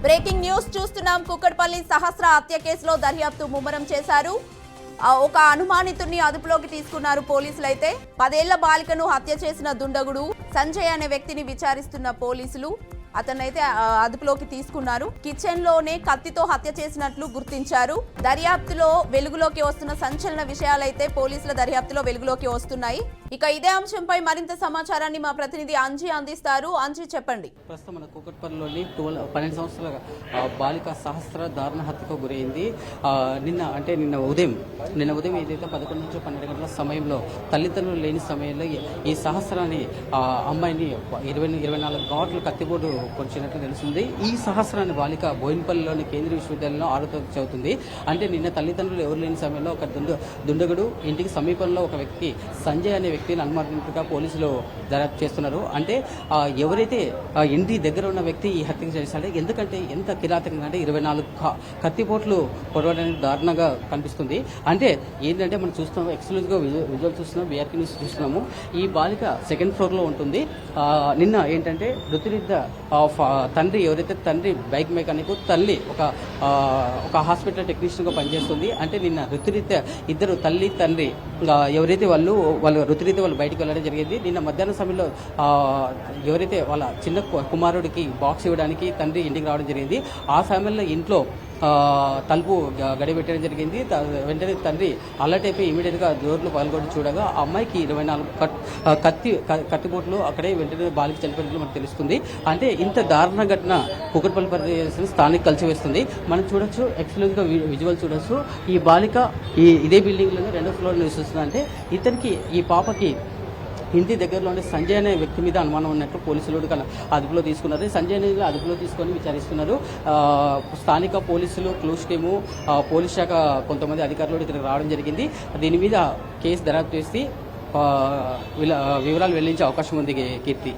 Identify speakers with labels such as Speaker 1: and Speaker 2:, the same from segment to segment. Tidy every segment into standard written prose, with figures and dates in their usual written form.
Speaker 1: Breaking news చూస్తున్నాం. కుక్కట్పల్లి సహస్ర హత్య కేసులో దర్యాప్తు ముమ్మరం చేశారు. ఒక అనుమానితుడిని అదుపులోకి తీసుకున్నారు పోలీసులు. అయితే 10 ఏళ్ల బాలికను హత్య చేసిన దుండగుడు సంజయ్ అనే వ్యక్తిని విచారిస్తున్న పోలీసులు అతనైతే అదుపులోకి తీసుకున్నారు. కిచెన్ లోనే కత్తితో హత్య చేసినట్లు గుర్తించారు. దర్యాప్తులో వెలుగులోకి వస్తున్న సంచలన విషయాలైతే పోలీసుల దర్యాప్తులో వెలుగులోకి వస్తున్నాయి. ఇక ఇదే అంశంపై మరింత సమాచారాన్ని మా ప్రతినిధి అంజీ అందిస్తారు. అంజీ, చెప్పండి.
Speaker 2: ప్రస్తుతం మన కూకట్పల్లిలోని 12 సంవత్సరాల బాలిక సహస్ర దారుణ హత్యకు గురైంది. నిన్న ఉదయం ఏదైతే 11 నుంచి 12 గంటల సమయంలో తల్లిదండ్రులు లేని సమయంలో ఈ సహస్రాన్ని అమ్మాయిని 24 ఘాట్లు కత్తిపోటు పొడిచినట్లు తెలుస్తుంది. ఈ సహస్రాన్ని బాలిక బోయినపల్లిలోని కేంద్రీయ విశ్వవిద్యాలయంలో 6వ తరగతి చదువుతుంది. అంటే నిన్న తల్లిదండ్రులు ఎవరు లేని సమయంలో ఒక దుండగుడు ఇంటికి సమీపంలో ఒక వ్యక్తి సంజయ్ అనే వ్యక్తిని అనుమానించగా పోలీసులు దర్యాప్తు చేస్తున్నారు. అంటే ఎవరైతే ఇంటి దగ్గర ఉన్న వ్యక్తి ఈ హత్య చేశాడో, ఎందుకంటే ఎంత కిరాతకంగా అంటే 24 కత్తిపోట్లు పొడవడానికి దారుణంగా కనిపిస్తుంది. అంటే ఏంటంటే మనం చూస్తున్నాము, ఎక్స్క్లూజివ్గా విజువల్ చూస్తున్నాం, బీఆర్కే న్యూస్ చూస్తున్నాము. ఈ బాలిక 2nd ఫ్లోర్లో ఉంటుంది. నిన్న ఏంటంటే వృత్తిరీత్యా తండ్రి తండ్రి బైక్ మెకానిక్, తల్లి ఒక హాస్పిటల్ టెక్నీషియన్గా పనిచేస్తుంది. అంటే నిన్న వృత్తిరీత్యా ఇద్దరు తల్లి తండ్రి ఎవరైతే వాళ్ళు వృత్తిరీత్యా వాళ్ళు బయటకు వెళ్ళడం జరిగింది. నిన్న మధ్యాహ్నం సమయంలో ఎవరైతే వాళ్ళ చిన్న కుమారుడికి బాక్స్ ఇవ్వడానికి తండ్రి ఇంటికి రావడం జరిగింది. ఆ సమయంలో ఇంట్లో తలుపు గడిపెట్టడం జరిగింది. వెంటనే తండ్రి అలర్ట్ అయిపోయి ఇమీడియట్గా డోర్లు పగలగొట్టి చూడగా ఆ అమ్మాయికి 24 కత్తిపోట్లు అక్కడే వెంటనే బాలిక చనిపోయినట్లు మనకు తెలుస్తుంది. అంటే ఇంత దారుణ ఘటన కూకట్పల్లి పరిధిలో స్థానిక కలిసివేస్తుంది. మనం చూడొచ్చు, ఎక్స్క్లూజివ్గా విజువల్ చూడొచ్చు. ఈ బాలిక ఇదే బిల్డింగ్లోనే 2వ ఫ్లోర్ నివసిస్తుంది. అంటే ఇతనికి ఈ పాపకి ఇంటి దగ్గరలోనే సంజయ్ అనే వ్యక్తి మీద అనుమానం ఉన్నట్లు పోలీసులు అదుపులో తీసుకున్నారు. సంజయ్ అనేది అదుపులో తీసుకొని విచారిస్తున్నారు. స్థానిక పోలీసులు, క్లూస్ టీము, పోలీస్ శాఖ కొంతమంది అధికారులు ఇక్కడికి రావడం జరిగింది. దీని మీద కేసు దర్యాప్తు చేసి వివరాలు వెల్లడించే అవకాశం ఉంది. కీర్తి,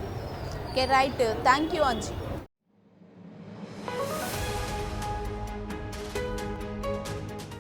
Speaker 1: రైట్, థ్యాంక్ యూ అంజీ.